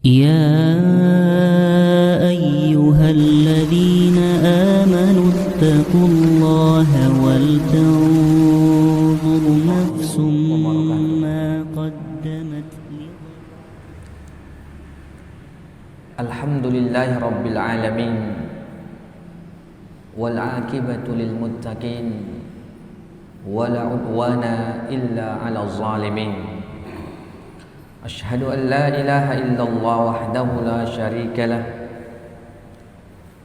يا أيها الذين آمنوا اتقوا الله ولتنظر نفس ما قدمت لغد. الحمد لله رب العالمين والعاقبة للمتقين ولا عدوان إلا على الظالمين. أشهد أن لا إله إلا الله وحده لا شريك له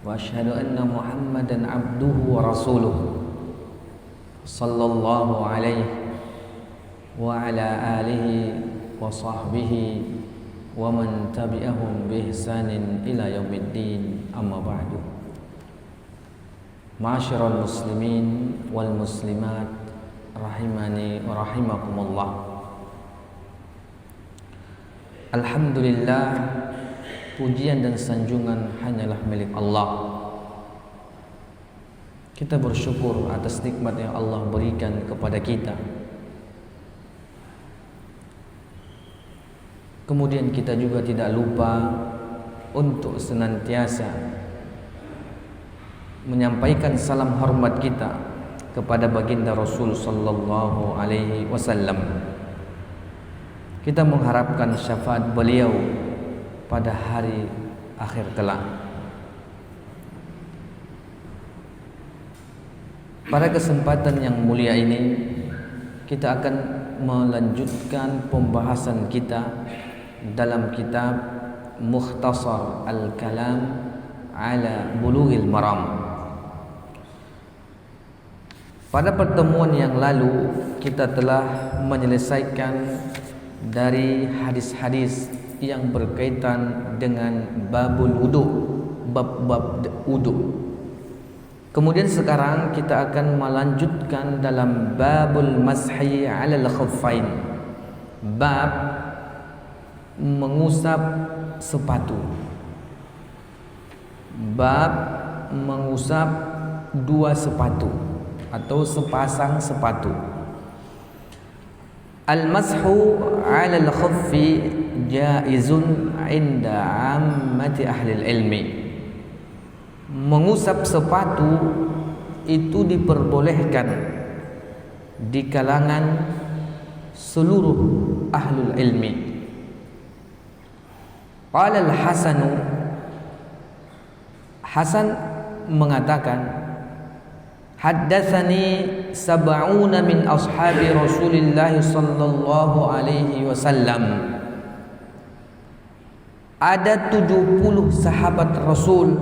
وأشهد أن محمدا عبده ورسوله صلى الله عليه وعلى آله وصحبه ومن تبعهم بإحسان إلى يوم الدين. أما بعد. Ma'asyiral muslimin wal muslimat rahimani wa rahimakumullah. Alhamdulillah, pujian dan sanjungan hanyalah milik Allah. Kita bersyukur atas nikmat yang Allah berikan kepada kita. Kemudian kita juga tidak lupa untuk senantiasa menyampaikan salam hormat kita kepada baginda Rasul sallallahu alaihi wasallam. Kita mengharapkan syafaat beliau pada hari akhir kelak. Pada kesempatan yang mulia ini, kita akan melanjutkan pembahasan kita dalam kitab Mukhtasar Al-Kalam ala Bulughil Maram. Pada pertemuan yang lalu kita telah menyelesaikan dari hadis-hadis yang berkaitan dengan babul wudu, bab-bab wudu. Kemudian sekarang kita akan melanjutkan dalam babul mashi 'alal khuffain, bab mengusap sepatu. Bab mengusap dua sepatu atau sepasang sepatu. Al-mashu 'ala al-khuffi jaizun 'inda 'ammati ahli al-ilmi. Mengusap sepatu itu diperbolehkan di kalangan seluruh ahlul ilmi. Qala al-Hasanu, Hasan mengatakan, haddatsani sab'una min ashabi Rasulillah sallallahu alaihi wasallam. Ada 70 sahabat Rasul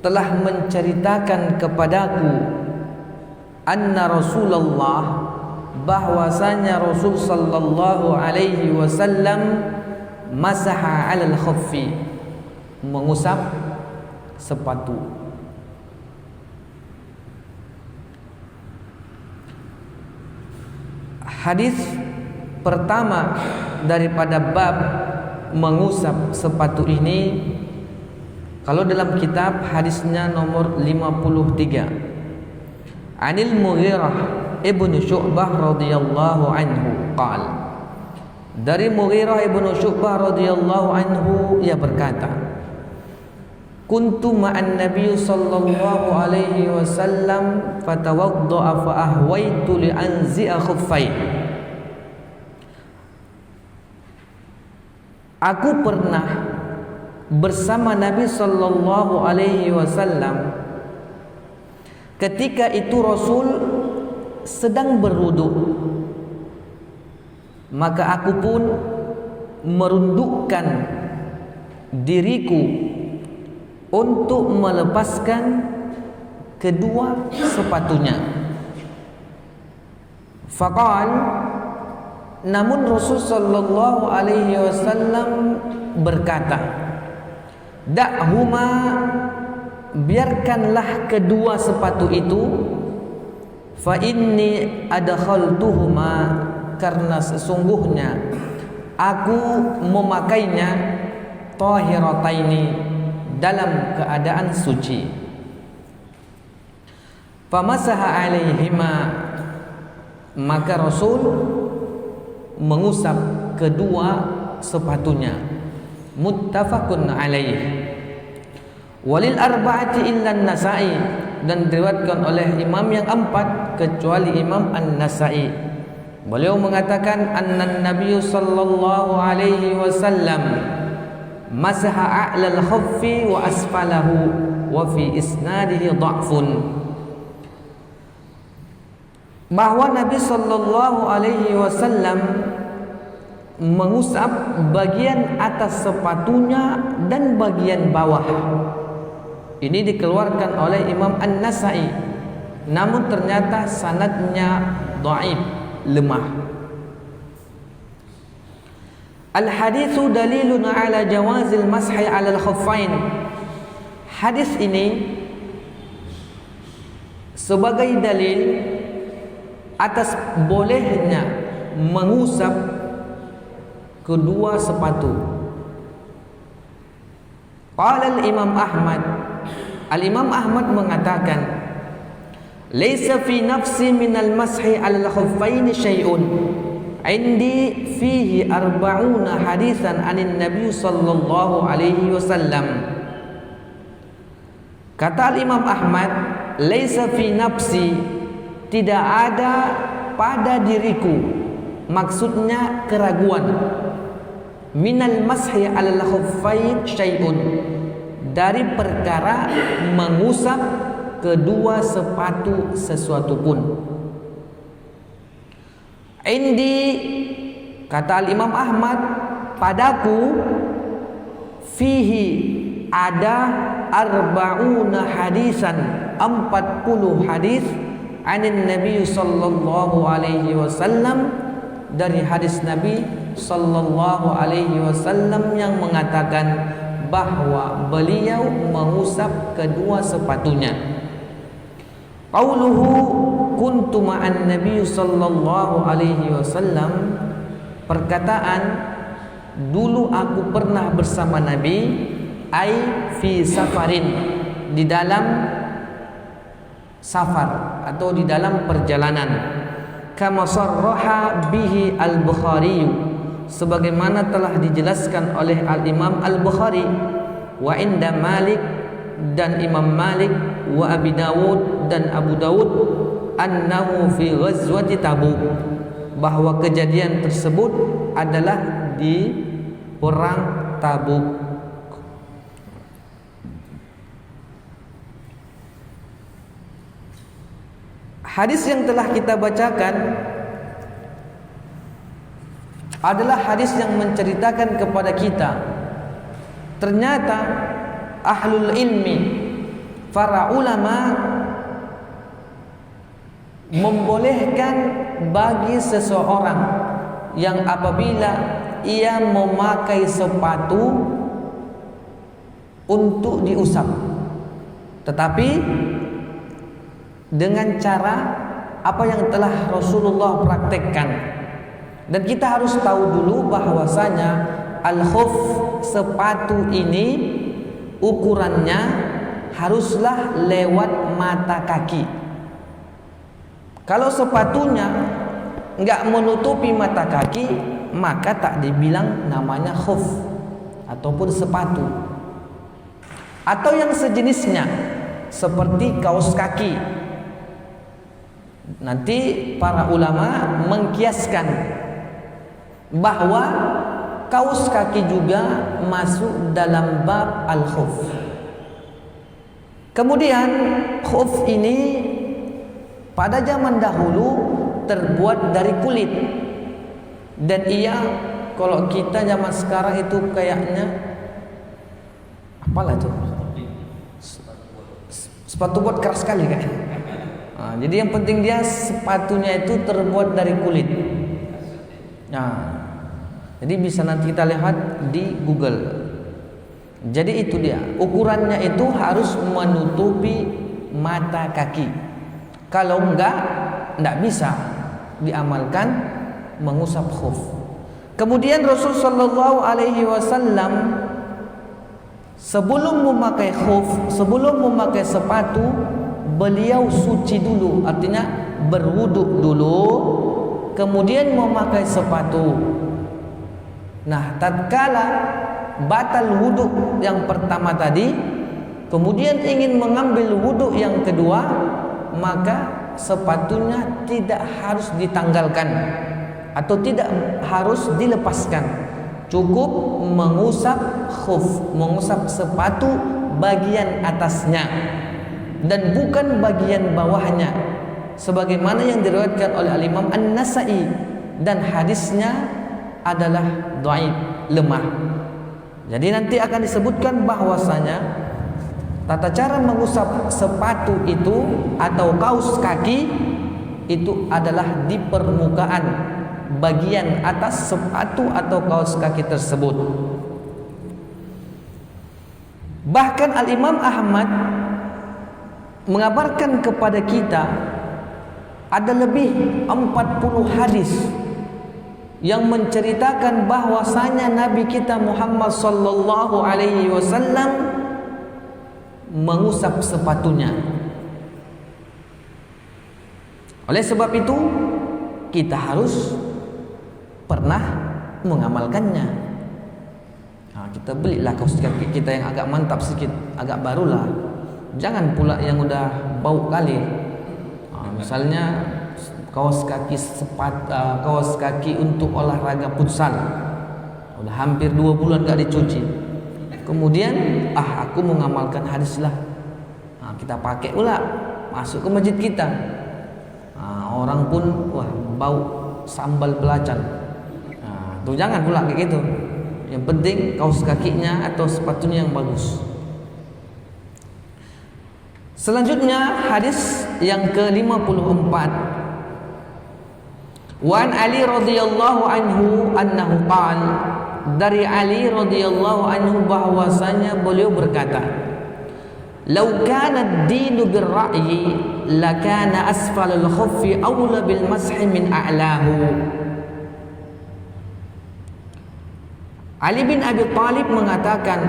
telah menceritakan kepadaku anna Rasulullah, bahwasanya Rasul sallallahu alaihi wasallam masaha 'alal khuffi, mengusap sepatu. Hadis pertama daripada bab mengusap sepatu ini, kalau dalam kitab hadisnya nomor 53. Anil Mughirah ibnu Syu'bah radhiyallahu anhu qala, dari Mughirah ibnu Syu'bah radhiyallahu anhu ia berkata, kuntu ma'an nabiy sallallahu alaihi wasallam fatawadda'a fa ahwaitu li anzi'a khuffai. Aku pernah bersama Nabi sallallahu alaihi wasallam ketika itu Rasul sedang berwudu, maka aku pun merundukkan diriku untuk melepaskan kedua sepatunya. Faqal, namun Rasul sallallahu alaihi wasallam berkata, da'huma, biarkanlah kedua sepatu itu, fa inni adkhaltuhuma, karena sesungguhnya aku memakainya tahirataini, dalam keadaan suci. Famasaha alaihima, maka Rasul mengusap kedua sepatunya. muttafaqun alaih. Walil arba'ati illa an-Nasa'i, dan diriwayatkan oleh imam yang empat kecuali Imam An-Nasa'i. Beliau mengatakan annan Nabi sallallahu alaihi wasallam masaha a'lal khuffi wa asfalahu wa fi isnadihi dha'fun. Bahwa Nabi sallallahu alaihi wasallam mengusap bagian atas sepatunya dan bagian bawah. Ini dikeluarkan oleh Imam An-Nasa'i, namun ternyata sanadnya dhaif, lemah. Al-haditsu dalilun ala jawazil mashi 'ala al-khuffain. Hadis ini sebagai dalil atas bolehnya mengusap kedua sepatu. Qala al-Imam Ahmad, Al-Imam Ahmad mengatakan, "Laisa fi nafsi minal mashi 'alal khuffaini syai'un. 'Indi fihi arba'una hadisan 'anin Nabi sallallahu alaihi wasallam." Kata Al-Imam Ahmad, "Laisa fi nafsi," tidak ada pada diriku, maksudnya keraguan, minal mashi 'alal khuffain syai'un, dari perkara mengusap kedua sepatu sesuatu pun. Indi, kata Al-Imam Ahmad, padaku, fihi, ada arba'una hadisan, 40 hadis, anin Nabi sallallahu alaihi wasallam, dari hadis Nabi sallallahu alaihi wasallam yang mengatakan bahwa beliau mengusap kedua sepatunya. Qauluhu kuntu ma'an Nabi sallallahu alaihi wasallam, perkataan dulu aku pernah bersama Nabi, ai fi safarin, di dalam safar atau di dalam perjalanan. Kama sarraha bihi al-Bukhari, sebagaimana telah dijelaskan oleh Al-Imam Al-Bukhari, wa inda Malik, dan Imam Malik, wa Abi Dawud, dan Abu Dawud, annahu fi ghazwati Tabuk, bahwa kejadian tersebut adalah di perang Tabuk. Hadis yang telah kita bacakan adalah hadis yang menceritakan kepada kita, ternyata ahlul ilmi, para ulama, membolehkan bagi seseorang yang apabila ia memakai sepatu untuk diusap, tetapi dengan cara apa yang telah Rasulullah praktekkan. Dan kita harus tahu dulu bahwasanya al-khuf, sepatu ini ukurannya haruslah lewat mata kaki. Kalau sepatunya enggak menutupi mata kaki, maka tak dibilang namanya khuf ataupun sepatu. Atau yang sejenisnya seperti kaos kaki. Nanti para ulama mengkiaskan bahwa kaos kaki juga masuk dalam bab al-khuf. Kemudian khuf ini pada zaman dahulu terbuat dari kulit, dan ia, kalau kita zaman sekarang itu kayaknya apalah itu, sepatu buat keras sekali kan. Nah, jadi yang penting dia sepatunya itu terbuat dari kulit. Nah, jadi bisa nanti kita lihat di Google. Jadi itu dia, ukurannya itu harus menutupi mata kaki. Kalau enggak bisa diamalkan mengusap khuf. Kemudian Rasul sallallahu alaihi wasallam sebelum memakai khuf, sebelum memakai sepatu, beliau suci dulu, artinya berwuduk dulu, kemudian memakai sepatu. Nah, tatkala batal wudhu yang pertama tadi, kemudian ingin mengambil wudhu yang kedua, maka sepatunya tidak harus ditanggalkan atau tidak harus dilepaskan. Cukup mengusap khuf, mengusap sepatu bagian atasnya dan bukan bagian bawahnya, sebagaimana yang diriwayatkan oleh Al-Imam An-Nasa'i, dan hadisnya adalah dhaif, lemah. Jadi nanti akan disebutkan bahwasanya tata cara mengusap sepatu itu atau kaus kaki itu adalah di permukaan bagian atas sepatu atau kaus kaki tersebut. Bahkan Al-Imam Ahmad mengabarkan kepada kita ada lebih 40 hadis yang menceritakan bahwasanya Nabi kita Muhammad sallallahu alaihi wasallam mengusap sepatunya. Oleh sebab itu kita harus pernah mengamalkannya. Nah, kita belilah kaos kaki kita yang agak mantap sedikit, agak barulah. Jangan pula yang udah bau kali. Nah, misalnya kaos kaki untuk olahraga futsal, udah hampir 2 bulan gak dicuci. Kemudian aku mengamalkan hadis lah. Nah, kita pakai pula masuk ke masjid kita. Nah, orang pun wah bau sambal belacan. Nah, tuh jangan pula kayak gitu. Yang penting kaos kakinya atau sepatunya yang bagus. Selanjutnya hadis yang ke-54. Wan Ali radhiyallahu anhu annahu qala, dari Ali radhiyallahu anhu bahwasanya beliau berkata, "Lau kana ad-dinu bir-ra'yi lakana asfalul khuffi awla bil mashi min a'lahu." Ali bin Abi Thalib mengatakan,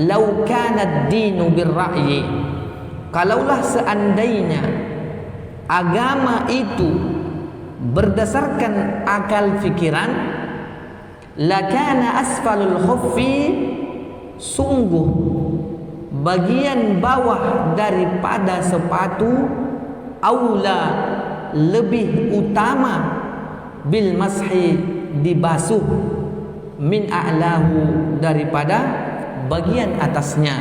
"Lau kana ad-dinu bir-ra'yi," kalaulah seandainya agama itu berdasarkan akal fikiran, lakana asfalul khuffi, sungguh bagian bawah daripada sepatu aula, lebih utama, bil mashi, dibasuh, min a'lahu, daripada bagian atasnya.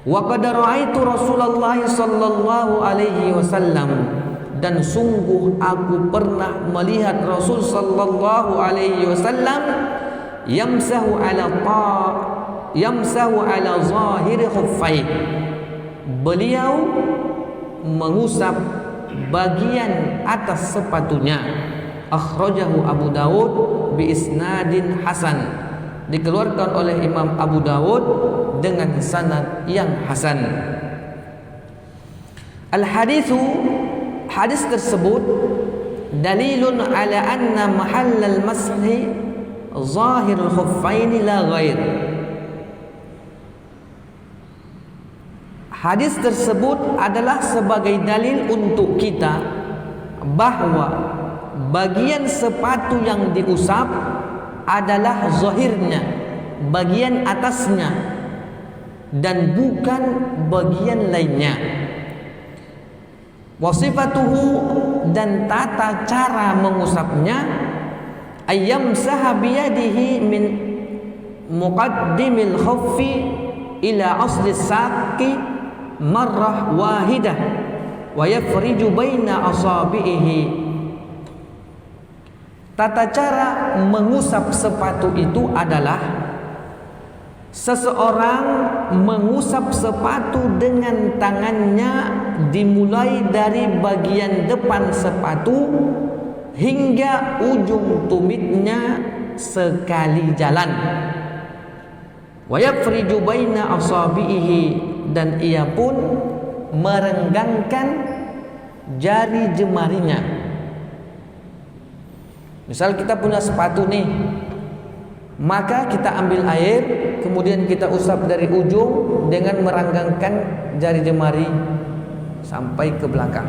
Wa qad ra'aitu Rasulullah sallallahu alaihi wasallam, dan sungguh aku pernah melihat Rasul sallallahu alaihi wasallam yamsahu ala zahiri khuffai, beliau mengusap bagian atas sepatunya. Akhrajahu Abu Dawud bi isnadin hasan, dikeluarkan oleh Imam Abu Dawud dengan sanad yang hasan. Hadis tersebut dalilun ala anna mahallal mashi zahirul khuffaini la ghair. Hadis tersebut adalah sebagai dalil untuk kita bahwa bagian sepatu yang diusap adalah zahirnya, bagian atasnya, dan bukan bagian lainnya. Wasifatuhu, dan tata cara mengusapnya, ayyam sahabiyadihi min muqaddimil khuffi ila asli saqi marrah wahidah wa yafriju baina asabihi. Tata cara mengusap sepatu itu adalah seseorang mengusap sepatu dengan tangannya dimulai dari bagian depan sepatu hingga ujung tumitnya sekali jalan. Wa yafriju baina asabihi, dan ia pun merenggangkan jari jemarinya. Misal kita punya sepatu nih, maka kita ambil air, kemudian kita usap dari ujung dengan merenggangkan jari jemari sampai ke belakang.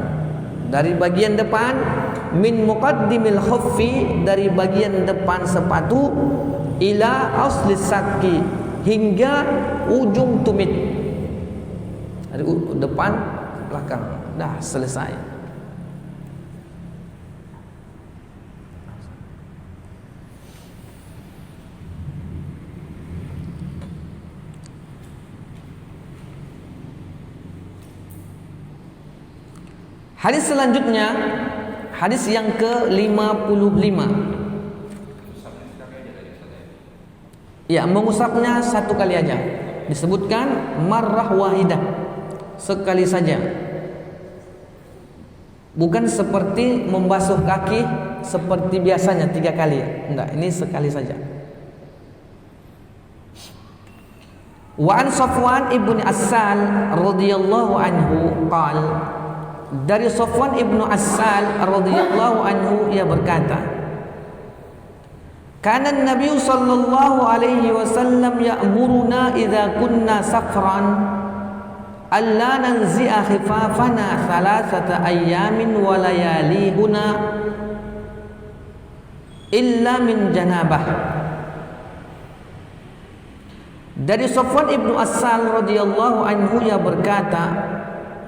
Dari bagian depan, min muqaddimil khuffi, dari bagian depan sepatu, ila asli saki, hingga ujung tumit. Dari depan belakang, dah selesai. Hadis selanjutnya, hadis yang ke-55. Ya, mengusapnya satu kali aja. Disebutkan marrah wahidah, sekali saja. Bukan seperti membasuh kaki seperti biasanya 3 kali. Enggak, ini sekali saja. Wa an Safwan ibn Assal radhiyallahu anhu qala, dari Safwan ibnu Assal radhiyallahu anhu, ia berkata, kana Nabi sallallahu alaihi wasallam ya'muruna idza kunna safran alla nanzi'a khifafana thalathata ayyamin wa layalihuna illa min janabah. Dari Safwan ibnu Assal radhiyallahu anhu, ia berkata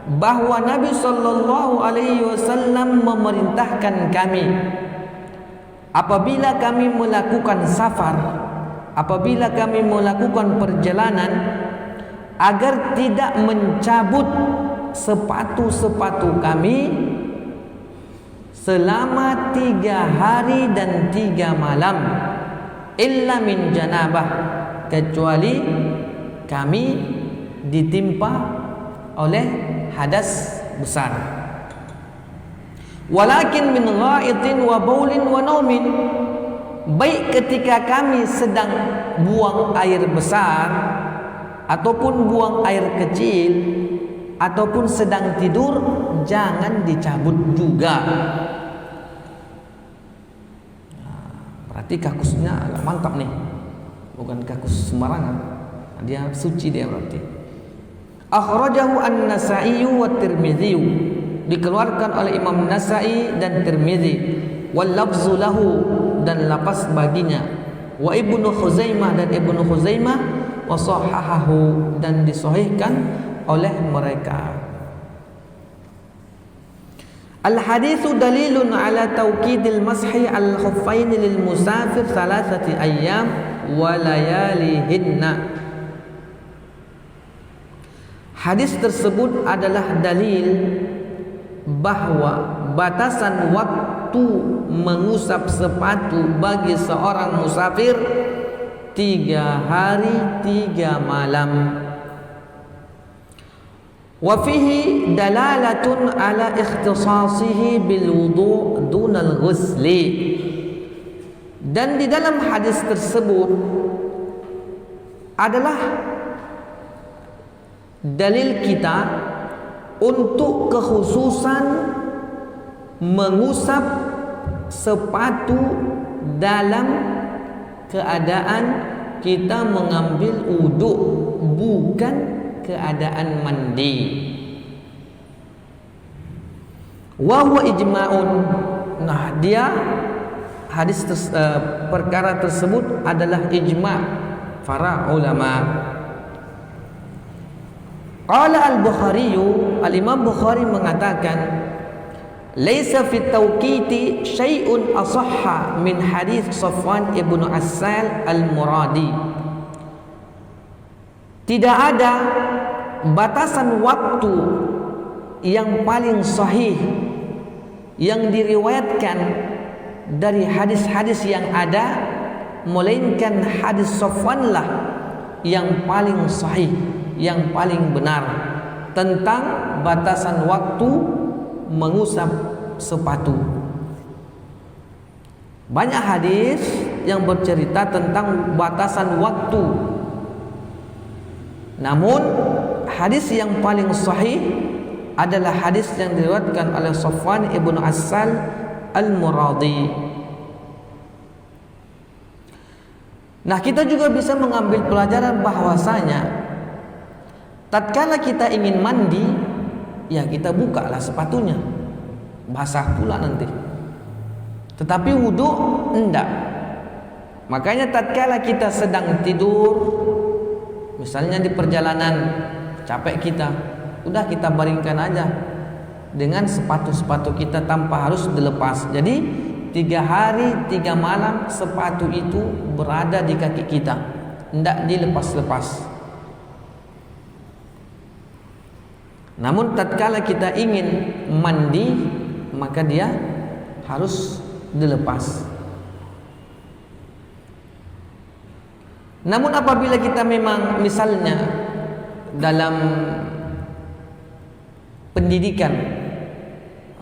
bahwa Nabi sallallahu alaihi wasallam memerintahkan kami apabila kami melakukan safar, apabila kami melakukan perjalanan, agar tidak mencabut sepatu-sepatu kami selama 3 hari dan 3 malam, illa min janabah, kecuali kami ditimpa oleh hadas besar. Walakin min ghaitin wa baulin wa naumin, baik ketika kami sedang buang air besar ataupun buang air kecil ataupun sedang tidur, jangan dicabut juga. Berarti kakusnya agak mantap nih, bukan kakus sembarangan. Dia suci dia berarti. Akhrajahu an-Nasa'i wa Tirmidzi, dikeluarkan oleh Imam Nasa'i dan Tirmidzi. Wal lafzu lahu, dan lapas baginya. Wa Ibnu Khuzaimah, dan Ibnu Khuzaimah. Wa sahahahu, dan disahihkan oleh mereka. Al-haditsu dalilun ala tawkidil mashi al-khuffain lil musafir 3 ayyam wa layalihinna. Hadis tersebut adalah dalil bahwa batasan waktu mengusap sepatu bagi seorang musafir 3 hari 3 malam. Wa fihi dalalatun ala ikhtisasihi bil wudu' dunal ghusli. Dan di dalam hadis tersebut adalah dalil kita untuk kekhususan mengusap sepatu dalam keadaan kita mengambil wudu, bukan keadaan mandi. Wa huwa ijma'un. Nah, dia hadis perkara tersebut adalah ijma' para ulama. Qala al-Bukhari, al-Imam Bukhari mengatakan, laisa fi tawqiti syai'un asahha min hadis Safwan ibnu Assal al-Muradi. Tidak ada batasan waktu yang paling sahih yang diriwayatkan dari hadis-hadis yang ada, melainkan hadis Safwan lah yang paling sahih, yang paling benar tentang batasan waktu mengusap sepatu. Banyak hadis yang bercerita tentang batasan waktu, namun hadis yang paling sahih adalah hadis yang diriwayatkan oleh Safwan ibnu Assal al-Muradi. Nah, kita juga bisa mengambil pelajaran bahwasanya tatkala kita ingin mandi, ya kita bukalah sepatunya, basah pula nanti. Tetapi wudu enggak. Makanya tatkala kita sedang tidur, misalnya di perjalanan, capek kita, udah kita baringkan aja dengan sepatu-sepatu kita tanpa harus dilepas. Jadi 3 hari 3 malam sepatu itu berada di kaki kita, tidak dilepas-lepas. Namun tatkala kita ingin mandi, maka dia harus dilepas. Namun apabila kita memang misalnya dalam pendidikan,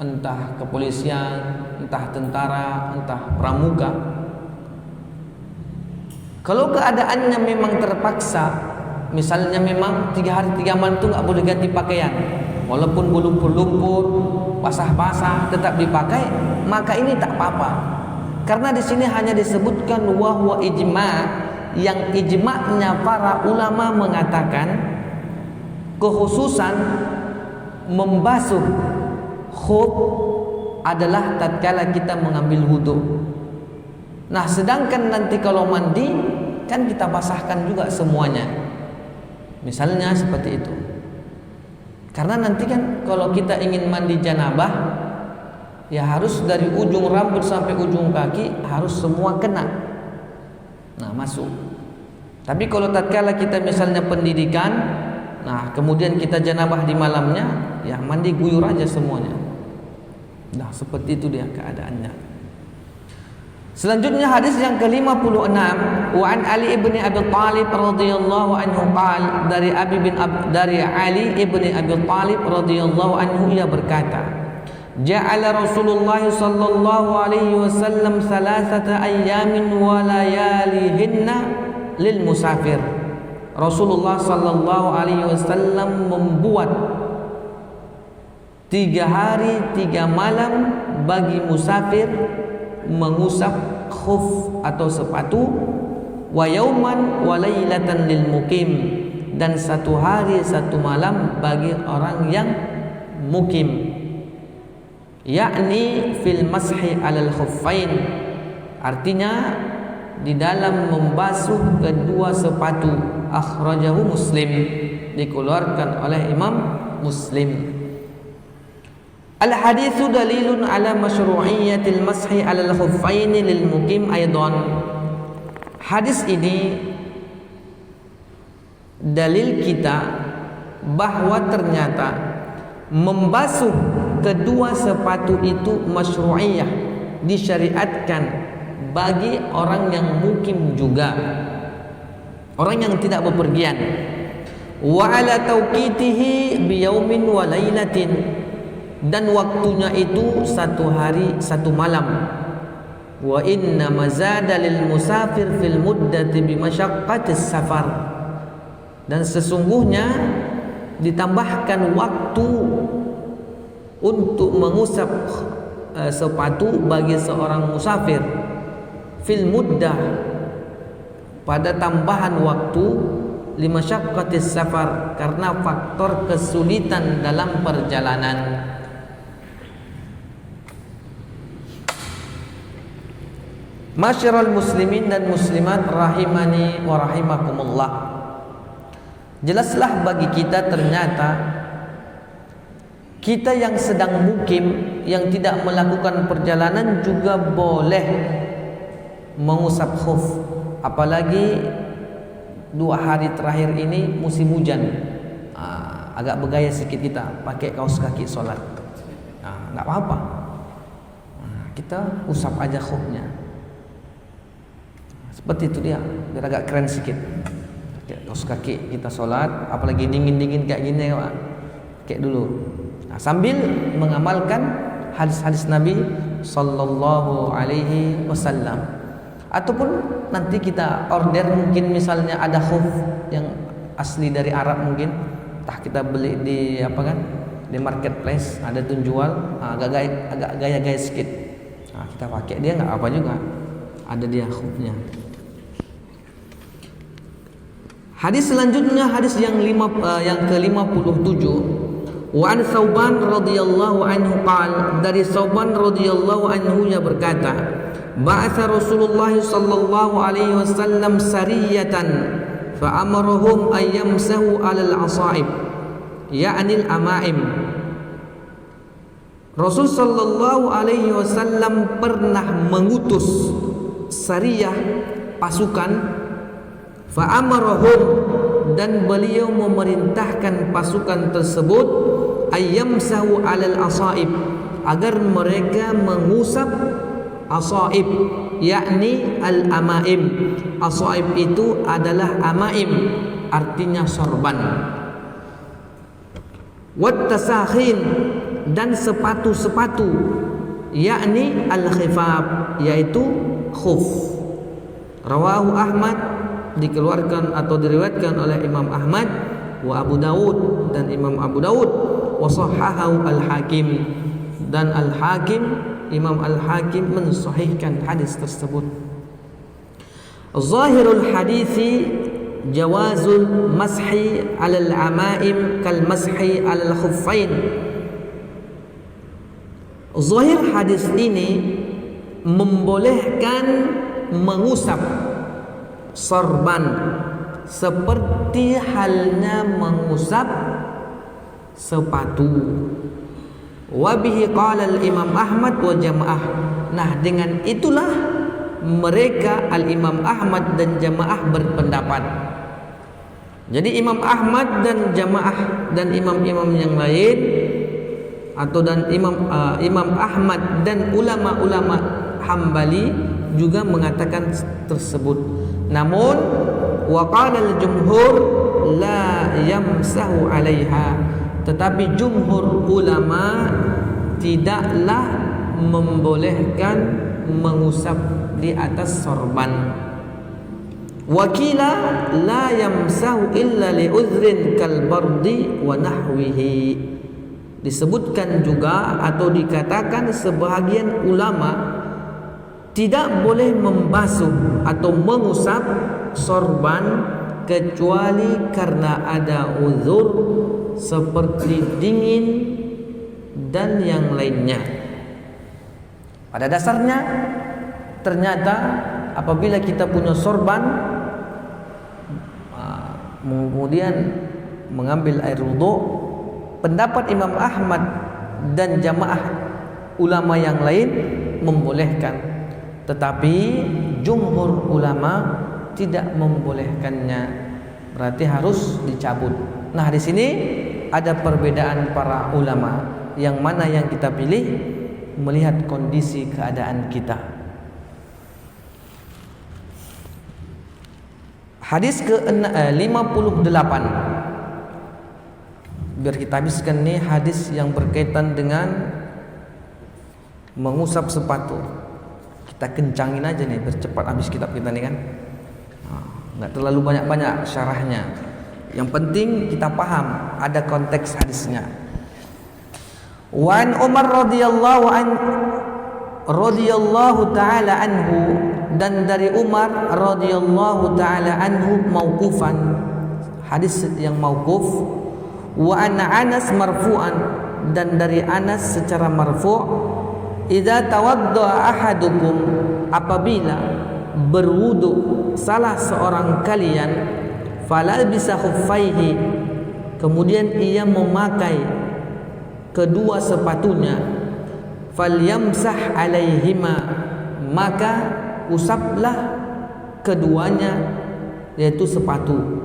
entah kepolisian, entah tentara, entah pramuka, kalau keadaannya memang terpaksa, misalnya memang 3 hari 3 malam itu nggak boleh ganti pakaian, walaupun berlumpur-lumpur, basah-basah tetap dipakai, maka ini tak apa-apa. Karena di sini hanya disebutkan wahwa ijma', yang ijma'nya para ulama mengatakan kekhususan membasuh khuf adalah tatkala kita mengambil wudu. Nah, sedangkan nanti kalau mandi kan kita basahkan juga semuanya. Misalnya seperti itu. Karena nanti kan kalau kita ingin mandi janabah, ya harus dari ujung rambut sampai ujung kaki harus semua kena. Nah, masuk. Tapi kalau tatkala kita misalnya pendidikan, nah kemudian kita janabah di malamnya, ya mandi guyur aja semuanya. Nah, seperti itu dia keadaannya. Selanjutnya hadis yang ke-56, wa an Ali ibni Abi Thalib radhiyallahu anhu qala, dari Ali ibni Abi Thalib radhiyallahu anhu, ia berkata, ja'ala Rasulullah sallallahu alaihi wasallam 3 ayyamin wa layalihinna lil musafir. Rasulullah sallallahu alaihi wasallam membuat 3 hari 3 malam bagi musafir mengusap khuf atau sepatu, wa yauman wa lailatan lil mukim, dan 1 hari 1 malam bagi orang yang mukim, yakni fil mashi alal khuffain, artinya di dalam membasuh kedua sepatu. Akhrajahu Muslim, dikeluarkan oleh Imam Muslim. Al haditsu dalilun ala masyru'iyyatil mashi alal khuffain lil mukim aidan. Hadis ini dalil kita bahwa ternyata membasuh kedua sepatu itu masyru'iyah, disyariatkan bagi orang yang mukim juga, orang yang tidak bepergian. Wa ala tauqitihi biyaumin wa lailatin, dan waktunya itu 1 hari 1 malam. Wa inna mazada lil musafir fil muddati bi masyaqqatis safar, dan sesungguhnya ditambahkan waktu untuk mengusap sepatu bagi seorang musafir fil muddah, pada tambahan waktu, lima syaqqatis safar, karena faktor kesulitan dalam perjalanan. Masyiral muslimin dan muslimat rahimani wa rahimakumullah, jelaslah bagi kita ternyata kita yang sedang mukim, yang tidak melakukan perjalanan juga boleh mengusap khuf. Apalagi 2 hari terakhir ini musim hujan, agak bergaya sedikit kita pakai kaos kaki sholat, nggak apa-apa, kita usap aja khufnya. Seperti itu dia, biar agak keren sedikit. Pakai kaos kaki kita sholat, apalagi dingin-dingin kayak gini, pakai dulu. Sambil mengamalkan hadis-hadis Nabi sallallahu alaihi wasallam. Ataupun nanti kita order, mungkin misalnya ada khuf yang asli dari Arab, mungkin entah kita beli di di marketplace, ada tuh jual, agak gaya-gaya sedikit, kita pakai, dia nggak apa juga, ada dia khufnya. Hadis selanjutnya, hadis yang ke-57, wa an Thauban radhiyallahu anhu qala, dari Thauban radhiyallahu anhu ia berkata, ba'atha Rasulullah sallallahu alaihi wasallam sariyatan fa amarahum ay yamsahu 'alal asaib ya'ni al-ama'im. Rasul sallallahu alaihi wasallam pernah mengutus sariyah pasukan, fa amarahum, dan beliau memerintahkan pasukan tersebut ayyamsahu 'alal asaib, agar mereka mengusap asaib, yakni al-amaim. Asaib itu adalah amaim, artinya sorban. Wat tasakhin, dan sepatu-sepatu, yakni al-khifaf, yaitu khuf. Rawahu Ahmad, dikeluarkan atau diriwayatkan oleh Imam Ahmad, wa Abu Dawud, dan Imam Abu Dawud, wa sahahahu al-Hakim, dan al-Hakim, Imam al-Hakim mensahihkan hadis tersebut. Zahirul hadithi jawazul mashi 'alal amaim kal mashi 'alal khuffain. Zahir hadis ini membolehkan mengusap sorban seperti halnya mengusap sepatu. Wabihi qala al-Imam Ahmad wa jamaah. Nah, dengan itulah mereka al-Imam Ahmad dan jamaah berpendapat. Jadi Imam Ahmad dan jamaah dan imam-imam yang lain, atau dan Imam Ahmad dan ulama-ulama Hambali juga mengatakan tersebut. Namun waqala al-jumhur la yamsahu 'alaiha, tetapi jumhur ulama tidaklah membolehkan mengusap di atas sorban. Wakila la yamsahu illa li uzrin kal bardi wa nahwihi. Disebutkan juga atau dikatakan sebahagian ulama tidak boleh membasuh atau mengusap sorban kecuali karena ada uzur seperti dingin dan yang lainnya. Pada dasarnya ternyata apabila kita punya sorban kemudian mengambil air wudu, pendapat Imam Ahmad dan jamaah ulama yang lain membolehkan, tetapi jumhur ulama tidak membolehkannya, berarti harus dicabut. Nah, di sini ada perbedaan para ulama, yang mana yang kita pilih melihat kondisi keadaan kita. Hadis ke-58, biar kita habiskan nih hadis yang berkaitan dengan mengusap sepatu. Kita kencangin aja nih biar cepat habis kitab kita nih kan. Nggak terlalu banyak-banyak syarahnya. Yang penting kita paham ada konteks hadisnya. Wan Umar radhiyallahu taala anhu, dan dari Umar radhiyallahu taala anhu mauqufan, hadis yang mauquf. Wa anna Anas marfu'an, dan dari Anas secara marfu', idza tawaddaa ahadukum, apabila berwudu salah seorang kalian, falabisa khuffaihi, kemudian ia memakai kedua sepatunya, falyamsah alaihima, maka usaplah keduanya, yaitu sepatu.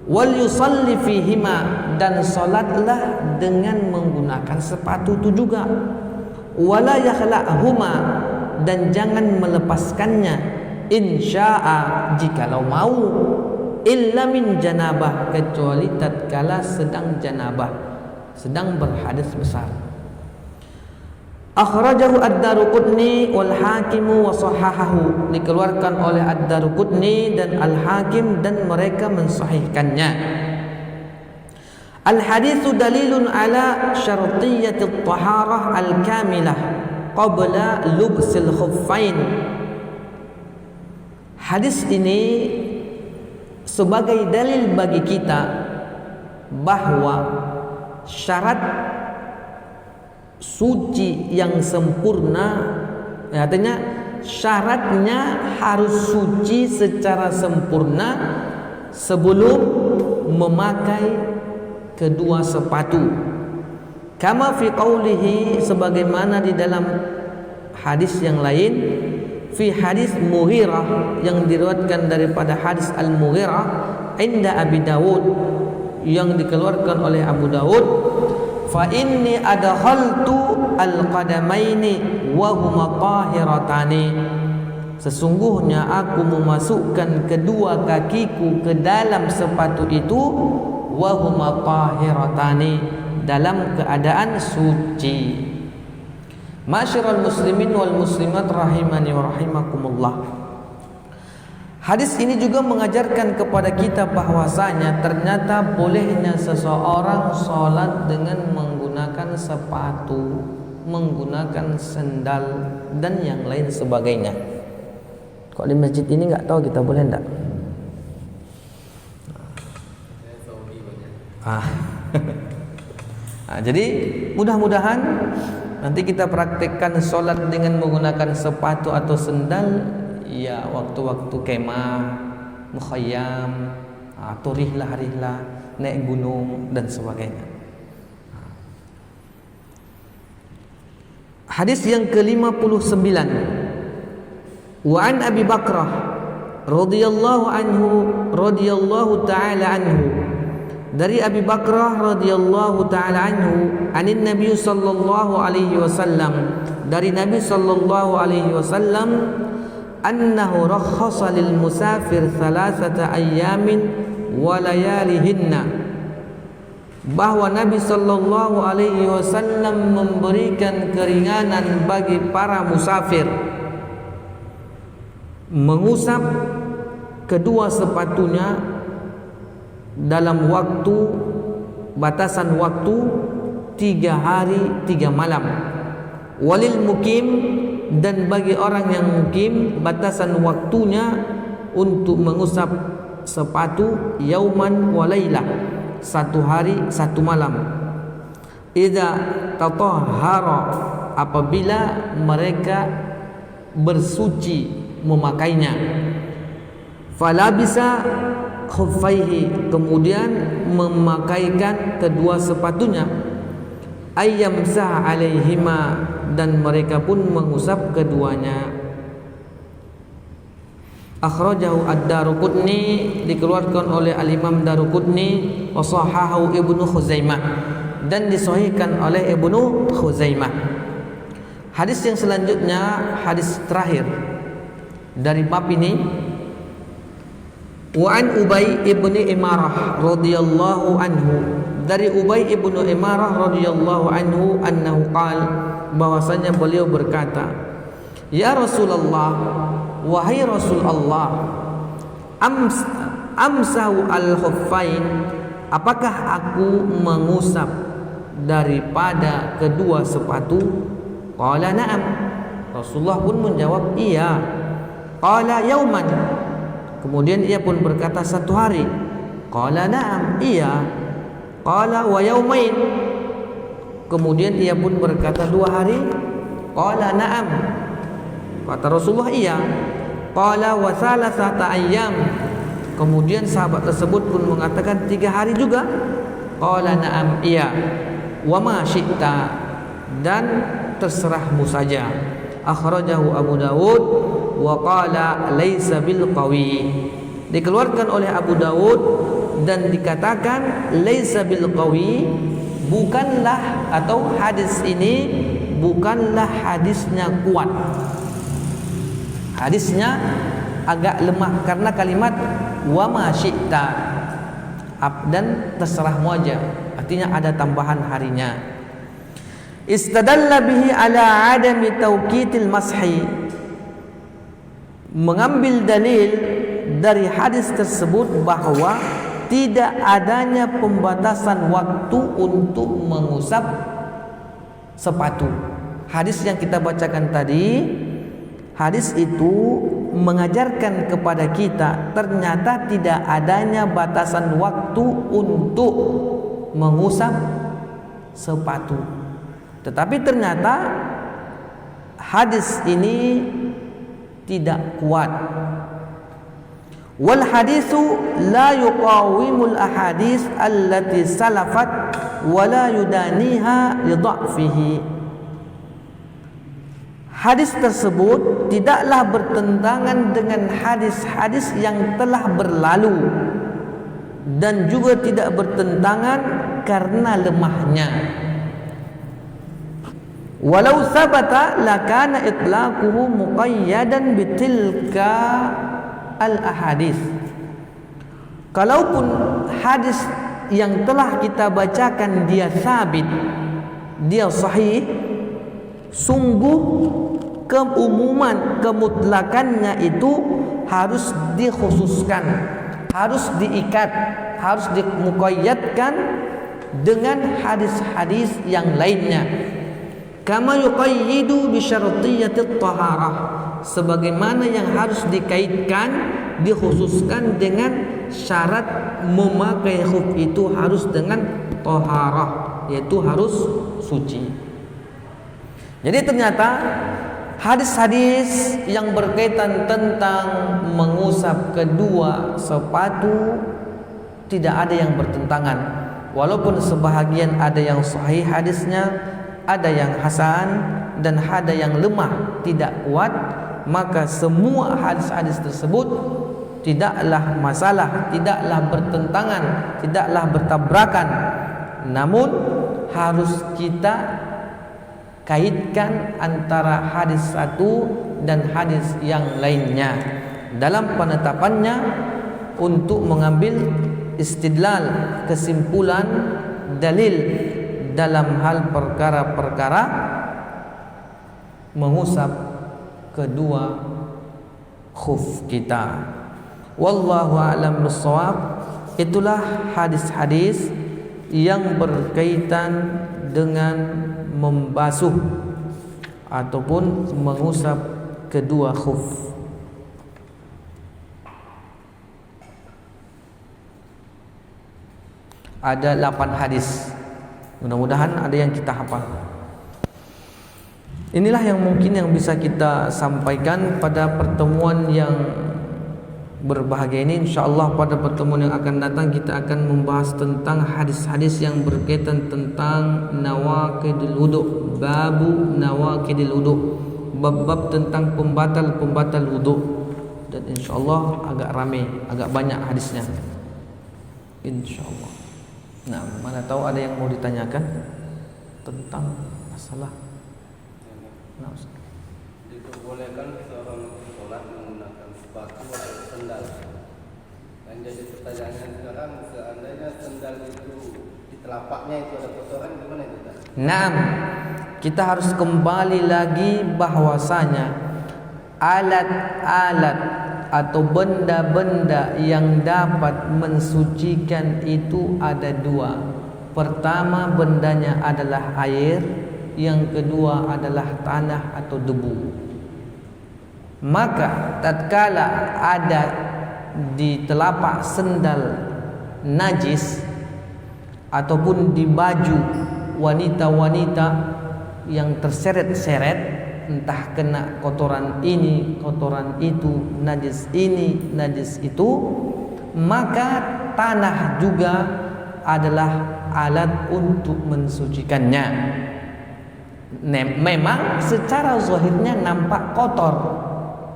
Wal yusalli fihima, dan salatlah dengan menggunakan sepatu itu juga. Wala yakhla'huma, dan jangan melepaskannya, insya'a, jikalau mau, illa min janabah, kecuali tatkala sedang janabah, sedang berhadas besar. Akhrajahu ad-Daruqutni wal Hakimu wa sahahahu, dikeluarkan oleh ad-Daruqutni dan al-Hakim, dan mereka mensahihkannya. Al-haditsu dalilun ala syartiyyati at-taharah al-kamilah qabla lubsil khuffain. Hadis ini sebagai dalil bagi kita bahwa syarat suci yang sempurna, artinya syaratnya harus suci secara sempurna sebelum memakai kedua sepatu. Kama fi qaulihi, sebagaimana di dalam hadis yang lain, fi hadis Mughirah, yang diriwayatkan daripada hadis Al-Mughirah inda Abi Dawud, yang dikeluarkan oleh Abu Dawud, fa inni adkhaltu al-qadamaini wa huma tahiratani, sesungguhnya aku memasukkan kedua kakiku ke dalam sepatu itu, wa huma tahiratani, dalam keadaan suci. Ma'syiral muslimin wal muslimat rahimani wa rahimakumullah. Hadis ini juga mengajarkan kepada kita bahwasanya ternyata bolehnya seseorang sholat dengan menggunakan sepatu, menggunakan sendal dan yang lain sebagainya. Kok di masjid ini nggak tahu kita boleh enggak? Jadi mudah-mudahan nanti kita praktekkan sholat dengan menggunakan sepatu atau sendal, ya waktu-waktu kemah, mukhayyam, atau rihlah-rihlah, naik gunung dan sebagainya. Hadis yang ke-59, wa an Abi Bakrah radhiyallahu ta'ala anhu, dari Abi Bakrah radhiyallahu ta'ala anhu, anin Nabi sallallahu alaihi wasallam, dari Nabi sallallahu alaihi wasallam, annahu rakhasa lil musafir thalathata ayyamin wa layalihinna, bahwa Nabi sallallahu alaihi wasallam memberikan keringanan bagi para musafir mengusap kedua sepatunya dalam waktu, batasan waktu 3 hari 3 malam. Walil mukim, dan bagi orang yang mukim batasan waktunya untuk mengusap sepatu yauman wa lailah, 1 hari 1 malam. Idza tatahhara, apabila mereka bersuci memakainya. Fala bisa khuffaihi, kemudian memakaikan kedua sepatunya, ayyamsah alaihima, dan mereka pun mengusap keduanya. Akhrajahu ad-Daruqutni, dikeluarkan oleh al-Imam Daruqutni, wa sahahahu Ibnu Khuzaimah, dan disahihkan oleh Ibnu Khuzaimah. Hadis yang selanjutnya, hadis terakhir dari bab ini, wa an Ubay ibni Imarah radhiyallahu anhu, dari Ubay ibnu Imarah radhiyallahu anhu, annahu qala, bahwasanya beliau berkata, ya Rasulullah, wahai Rasulullah, amsahu al-khuffain, apakah aku mengusap daripada kedua sepatu? Qala na'am, Rasulullah pun menjawab iya. Qala yauman, kemudian ia pun berkata 1 hari. Qala na'am, iya. Qala wa yaumain, kemudian ia pun berkata 2 hari. Qala na'am, kata Rasulullah iya. Qala wa thalathata ayyam, kemudian sahabat tersebut pun mengatakan 3 hari juga. Qala na'am, iya. Wa ma syi'ta, dan terserahmu saja. Akhrajahu Abu Dawud wa qala laisa bil qawi, dikeluarkan oleh Abu Dawud dan dikatakan laisa bil qawi, bukanlah, atau hadis ini bukanlah hadisnya kuat, hadisnya agak lemah karena kalimat wa ma syi'ta, dan terserahmu aja, artinya ada tambahan harinya. Istadalla bihi ala adami tauqitil mashi, mengambil dalil dari hadis tersebut bahwa tidak adanya pembatasan waktu untuk mengusap sepatu. Hadis yang kita bacakan tadi, hadis itu mengajarkan kepada kita ternyata tidak adanya batasan waktu untuk mengusap sepatu. Tetapi ternyata hadis ini tidak kuat. Wal haditsu la yuqawimul ahadits allati salafat wa la yudaniha li dha'fihi. Hadis tersebut tidaklah bertentangan dengan hadis-hadis yang telah berlalu dan juga tidak bertentangan karena lemahnya. Walau sabata lakana itlaquhu muqayyadan bitilka al-ahadis. Kalaupun hadis yang telah kita bacakan dia sabit, dia sahih, sungguh keumuman kemutlakannya itu harus dikhususkan, harus diikat, harus dimuqayyadkan dengan hadis-hadis yang lainnya. Kama yuqayyidu bi syartiyatit taharah, sebagaimana yang harus dikaitkan, dikhususkan dengan syarat memakai khuf itu harus dengan taharah, yaitu harus suci. Jadi ternyata hadis-hadis yang berkaitan tentang mengusap kedua sepatu tidak ada yang bertentangan, walaupun sebahagian ada yang sahih hadisnya, ada yang hasan, dan ada yang lemah, tidak kuat. Maka semua hadis-hadis tersebut tidaklah masalah, tidaklah bertentangan, tidaklah bertabrakan, namun harus kita kaitkan antara hadis satu dan hadis yang lainnya dalam penetapannya untuk mengambil istidlal, kesimpulan, dalil dalam hal perkara-perkara mengusap kedua khuf kita. Wallahu a'lam bissawab. Itulah hadis-hadis yang berkaitan dengan membasuh ataupun mengusap kedua khuf. Ada 8 hadis. Mudah-mudahan ada yang kita hafal. Inilah yang mungkin yang bisa kita sampaikan pada pertemuan yang berbahagia ini. InsyaAllah pada pertemuan yang akan datang kita akan membahas tentang hadis-hadis yang berkaitan tentang nawaqidul wudu, babu nawaqidul wudu, bab-bab tentang pembatal-pembatal wudu. Dan insyaallah agak ramai, agak banyak hadisnya, insyaallah. Nah, mana tahu ada yang mau ditanyakan tentang masalah. Nah, diperbolehkan seorang sholat menggunakan sepatu atau sendal. Dan jadi pertanyaannya sekarang, seandainya sendal itu di telapaknya itu ada kotoran, gimana itu? Nah, kita harus kembali lagi bahwasanya alat-alat atau benda-benda yang dapat mensucikan itu ada 2. Pertama, bendanya adalah air, yang kedua adalah tanah atau debu. Maka tatkala ada di telapak sendal najis ataupun di baju wanita-wanita yang terseret-seret, entah kena kotoran ini, kotoran itu, najis ini, najis itu, maka tanah juga adalah alat untuk mensucikannya. Memang secara zahirnya nampak kotor,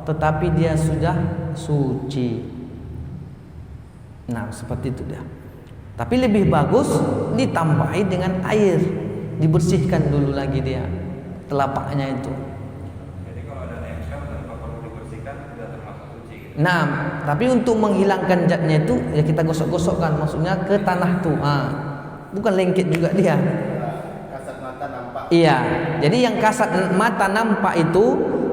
tetapi dia sudah suci. Nah, seperti itu dia. Tapi lebih bagus ditambahi dengan air, dibersihkan dulu lagi dia telapaknya itu. Nah, tapi untuk menghilangkan zatnya itu ya kita gosok-gosokkan, maksudnya ke tanah tuh. Bukan lengket juga dia. Kasat mata nampak. Iya, jadi yang kasat mata nampak itu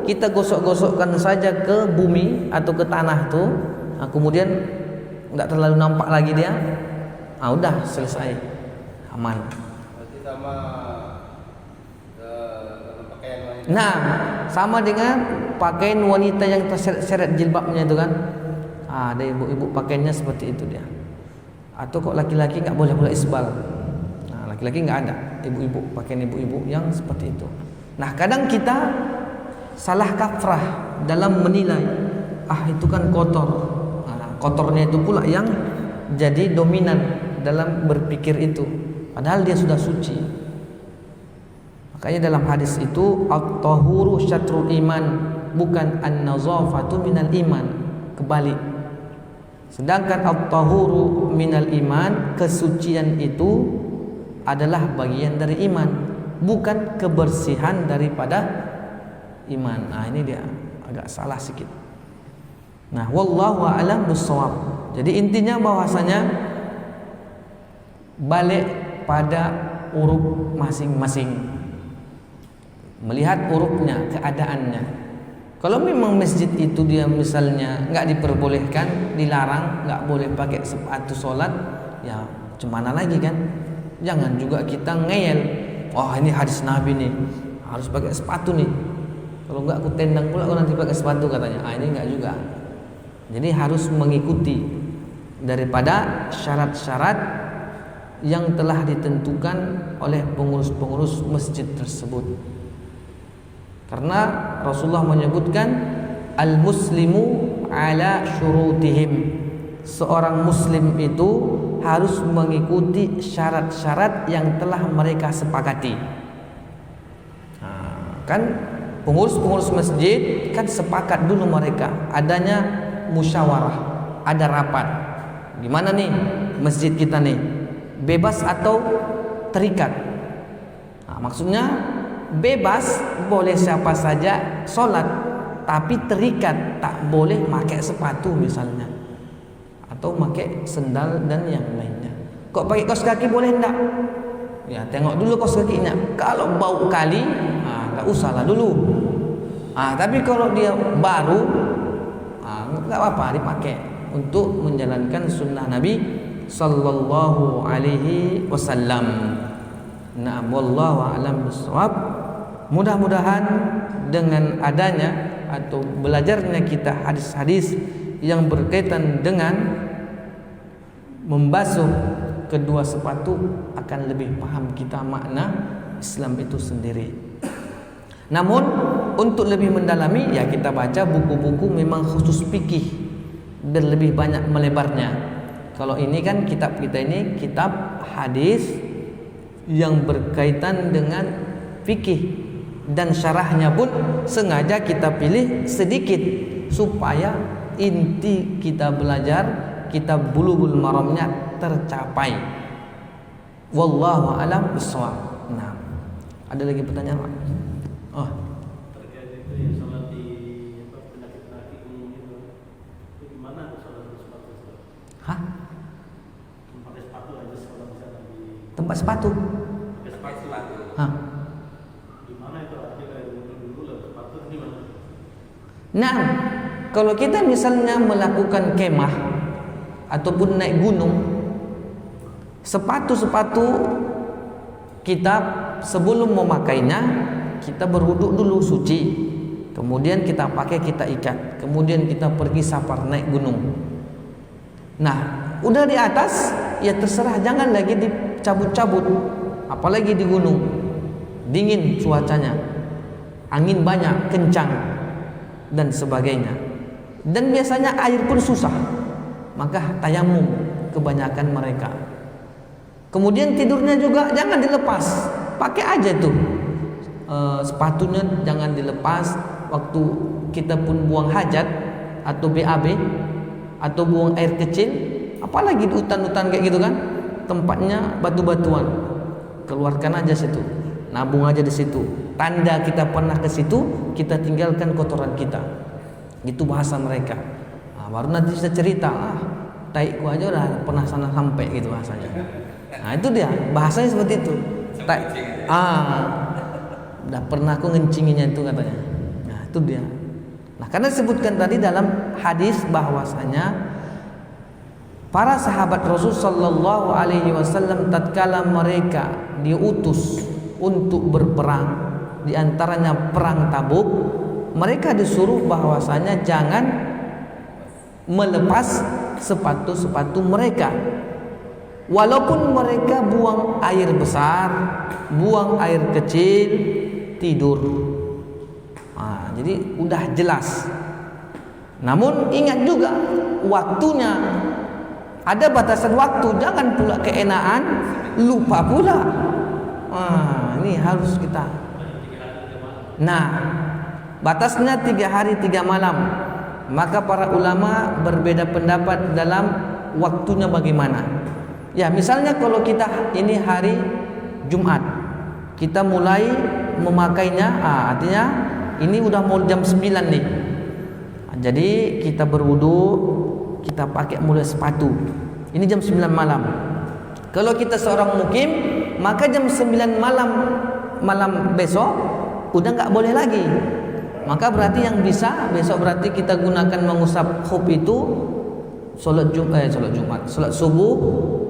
kita gosok-gosokkan saja ke bumi atau ke tanah tuh. Kemudian enggak terlalu nampak lagi dia. Udah selesai, aman. Berarti sama pakaian wanita. Nah, sama dengan pakaian wanita yang terseret-seret jilbabnya itu kan. Ada ibu-ibu pakaiannya seperti itu dia. Atau kok laki-laki nggak boleh pula isbal. Nah, laki-laki nggak ada. Ibu-ibu pakaian ibu-ibu yang seperti itu. Nah, kadang kita salah kaprah dalam menilai, itu kan kotor. Kotornya itu pula yang jadi dominan dalam berpikir itu, padahal dia sudah suci. Makanya dalam hadis itu at-tahuru syatrul iman, bukan an-nazafatu minal iman, kebalik. Sedangkan at-tahuru minal iman, kesucian itu adalah bagian dari iman, bukan kebersihan daripada iman. Ini dia agak salah sedikit. Wallahu a'lam bissawab. Jadi intinya bahwasanya balik pada uruf masing-masing, melihat urufnya, keadaannya. Kalau memang masjid itu dia misalnya nggak diperbolehkan, dilarang, nggak boleh pakai sepatu sholat, ya cemana lagi kan? Jangan juga kita ngeyel, ini hadis Nabi nih, harus pakai sepatu nih. Kalau nggak aku tendang pula, aku nanti pakai sepatu katanya. Ini nggak juga. Jadi harus mengikuti daripada syarat-syarat yang telah ditentukan oleh pengurus-pengurus masjid tersebut. Karena Rasulullah menyebutkan al-muslimu ala syurutihim. Seorang muslim itu harus mengikuti syarat-syarat yang telah mereka sepakati. Kan pengurus-pengurus masjid kan sepakat dulu mereka, adanya musyawarah, ada rapat. Gimana nih masjid kita nih, bebas atau terikat? Maksudnya bebas, boleh siapa saja sholat, tapi terikat, tak boleh pakai sepatu misalnya, atau pakai sendal dan yang lainnya. Kok pakai kaos kaki boleh enggak? Ya tengok dulu kaos kakinya. Kalau bau kali, enggak usah lah dulu. Tapi kalau dia baru, enggak apa-apa dipakai untuk menjalankan sunnah Nabi sallallahu alaihi wasallam. Wallahu a'lam bissawab. Mudah-mudahan dengan adanya atau belajarnya kita hadis-hadis yang berkaitan dengan membasuh kedua sepatu, akan lebih paham kita makna Islam itu sendiri. Namun untuk lebih mendalami, ya kita baca buku-buku memang khusus fikih dan lebih banyak melebarnya. Kalau ini kan kitab kita ini kitab hadis yang berkaitan dengan fikih, dan syarahnya pun sengaja kita pilih sedikit supaya inti kita belajar kitab Bulughul Maramnya tercapai. Wallahu a'lam bishawab. Ada lagi pertanyaan Pak? Terkait itu yang salat di penyakit gunung itu gimana salat sepatu? Pakai sepatu aja kalau misalnya di tempat sepatu. pakai sepatu. Gimana itu artinya kayak dulu lah sepatu gimana? Kalau kita misalnya melakukan kemah ataupun naik gunung, sepatu-sepatu kita sebelum memakainya kita berwuduk dulu suci, kemudian kita pakai, kita ikat, kemudian kita pergi safar naik gunung. Udah di atas ya terserah, jangan lagi dicabut-cabut, apalagi di gunung, dingin cuacanya, angin banyak, kencang dan sebagainya, dan biasanya air pun susah, maka tayamum kebanyakan mereka. Kemudian tidurnya juga jangan dilepas, pakai aja tuh sepatunya, jangan dilepas waktu kita pun buang hajat atau BAB atau buang air kecil, apalagi di hutan-hutan kayak gitu kan, tempatnya batu-batuan, keluarkan aja situ, nabung aja di situ, tanda kita pernah ke situ, kita tinggalkan kotoran kita, gitu bahasa mereka. Baru nanti bisa cerita, taiku aja udah pernah sana sampai, gitu bahasanya. Itu dia bahasanya seperti itu. Udah pernah aku ngencinginya itu katanya. Itu dia. Karena disebutkan tadi dalam hadis bahwasanya para sahabat Rasul sallallahu alaihi wasallam tatkala mereka diutus untuk berperang, di antaranya perang Tabuk, mereka disuruh bahwasanya jangan melepas sepatu-sepatu mereka. Walaupun mereka buang air besar, buang air kecil, tidur. Jadi udah jelas. Namun ingat juga waktunya. Ada batasan waktu, jangan pula keenaan lupa pula. Ini harus kita. Nah, batasnya 3 hari 3 malam. Maka para ulama berbeda pendapat dalam waktunya bagaimana. Ya, misalnya kalau kita ini hari Jumat, kita mulai memakainya, artinya ini udah mau jam 9 nih. Jadi kita berwudu, kita pakai mulai sepatu. Ini jam 9 malam. Kalau kita seorang mukim, maka jam 9 malam besok udah nggak boleh lagi. Maka berarti yang bisa besok berarti kita gunakan mengusap khuf itu sholat Jumat, sholat subuh,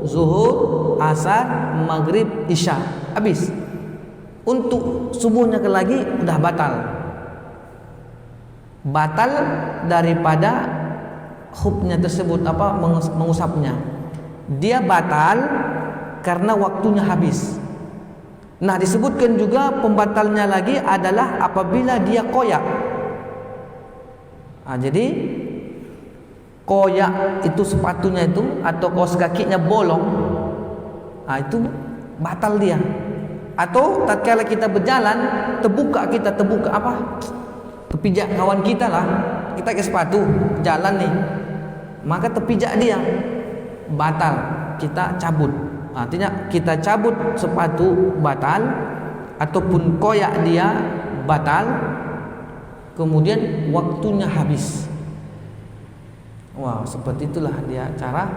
zuhur, asar, maghrib, isya, habis. Untuk subuhnya lagi udah batal daripada khufnya tersebut, mengusapnya. Dia batal karena waktunya habis. Nah, disebutkan juga pembatalnya lagi adalah apabila dia koyak. Jadi koyak itu sepatunya itu atau kaos kakinya bolong, itu batal dia. Atau tatkala kita berjalan terbuka terpijak kawan kita lah, kita ke sepatu jalan nih, maka terpijak dia, batal, kita cabut. Artinya kita cabut sepatu batal, ataupun koyak dia batal, kemudian waktunya habis. Wah, seperti itulah dia cara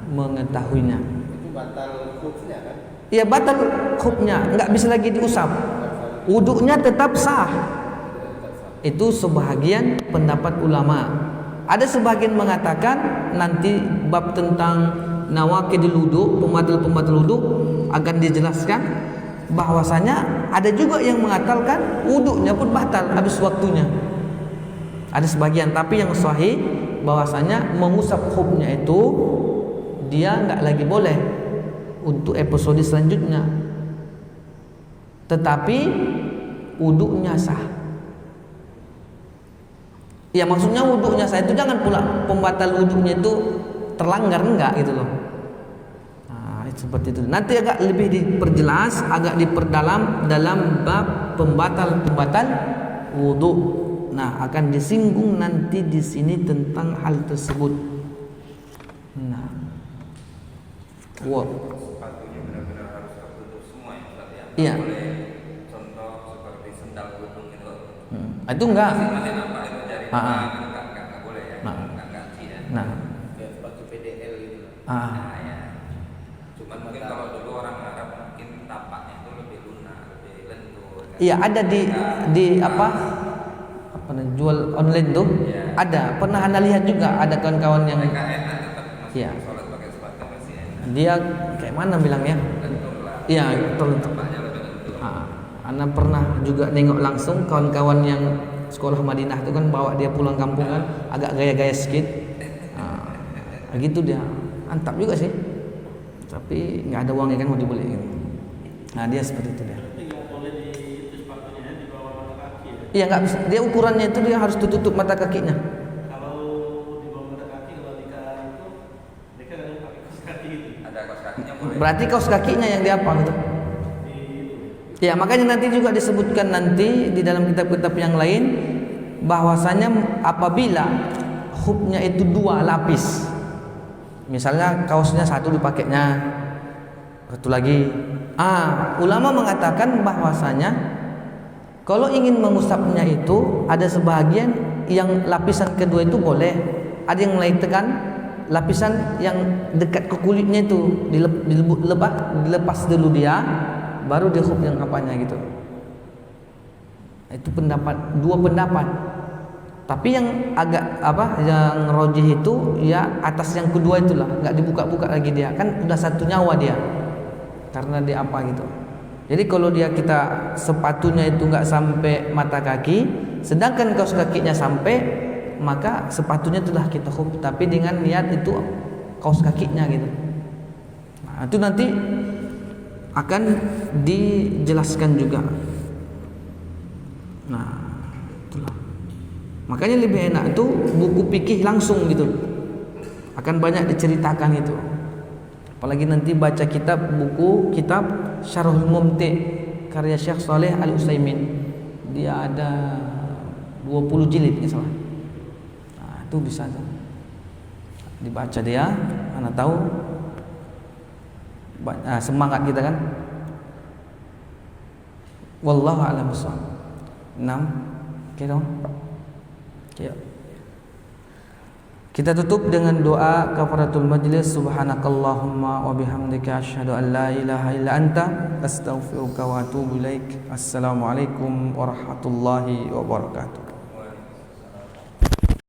mengetahuinya. Itu batal khufnya kan? Iya, batal khufnya, nggak bisa lagi diusap. Wuduknya tetap sah. Itu sebahagian pendapat ulama. Ada sebagian mengatakan nanti bab tentang nawaqidul wudu, pembatal wudu akan dijelaskan bahwasanya ada juga yang mengatakan wudunya pun batal habis waktunya. Ada sebagian, tapi yang sahih bahwasanya mengusap khufnya itu dia nggak lagi boleh untuk episode selanjutnya, tetapi wudunya sah. Ya, maksudnya wudunya sah itu jangan pula pembatal wudunya itu terlanggar, enggak gitu loh. Nah, seperti itu. Nanti agak lebih diperjelas, agak diperdalam dalam bab pembatal wudu. Nah, akan disinggung nanti di sini tentang hal tersebut. Nah, sepatunya benar-benar harus tertutup semua ya, Ustaz ya. Iya. Boleh contoh seperti sendal gunung itu. Itu enggak. Masih nampak itu jari enggak boleh ya. Enggak ganti ya. Nah, Kayak sepatu PDL gitu. Nah, ya. Cuman mungkin kalau dulu orang Arab mungkin tapaknya itu lebih lunak, lebih lentur. Kan? iya, ada di apa jual online tuh. Ya. Ada, pernah Anda lihat juga ada kawan-kawan yang Mereka enak tetap masih Iya. sholat pakai sepatu masih enak. dia kayak mana bilangnya? Lentur lah. Iya, terlentur. Tapaknya lebih lentur. Anda pernah juga nengok langsung kawan-kawan yang sekolah Madinah itu kan bawa dia pulang kampung kan agak gaya-gaya sedikit. Gitu dia, mantap juga sih. Tapi nggak ada uangnya kan mau dibeli gitu. Nah, dia seperti itu dia. Tapi nggak boleh itu sepatunya di bawah mata kaki ya. Iya, nggak bisa. Dia ukurannya itu dia harus tutup mata kakinya. Kalau di bawah mata kaki, kalau nikah itu mereka kadang pakai kaos kaki itu. Ada kaos kakinya boleh. Berarti kaos kakinya yang dia apa gitu? Ya, makanya nanti juga disebutkan nanti di dalam kitab-kitab yang lain bahwasanya apabila khufnya itu 2 lapis. Misalnya kaosnya 1 dipakainya, satu lagi. Ulama mengatakan bahwasanya kalau ingin mengusapnya itu ada sebagian yang lapisan kedua itu boleh, ada yang melainkan lapisan yang dekat ke kulitnya itu dilepas dulu dia, baru dia khuf yang apanya gitu. Itu dua pendapat. Tapi yang agak yang rojih itu ya atas yang kedua itulah, nggak dibuka-buka lagi dia, kan udah satu nyawa dia, karena dia gitu. Jadi kalau kita sepatunya itu nggak sampai mata kaki, sedangkan kaos kakinya sampai, maka sepatunya itulah kita khuf, tapi dengan niat itu kaos kakinya gitu. Nah, itu nanti akan dijelaskan juga. Nah, itulah. Makanya lebih enak tuh buku fikih langsung gitu. Akan banyak diceritakan itu. Apalagi nanti baca kitab Syarhul Mumti' karya Syekh Shalih Al-Utsaimin. Dia ada 20 jilid misalnya. Nah, itu bisa tuh. Dibaca dia, mana tahu semangat kita kan. Wallahu a'lam bishawab. 6. Oke dong. Ya. Kita tutup dengan doa kafaratul majlis. Subhanakallahumma wa bihamdika asyhadu an la ilaha illa anta astaghfiruka wa atubu ilaik. Assalamualaikum warahmatullahi wabarakatuh.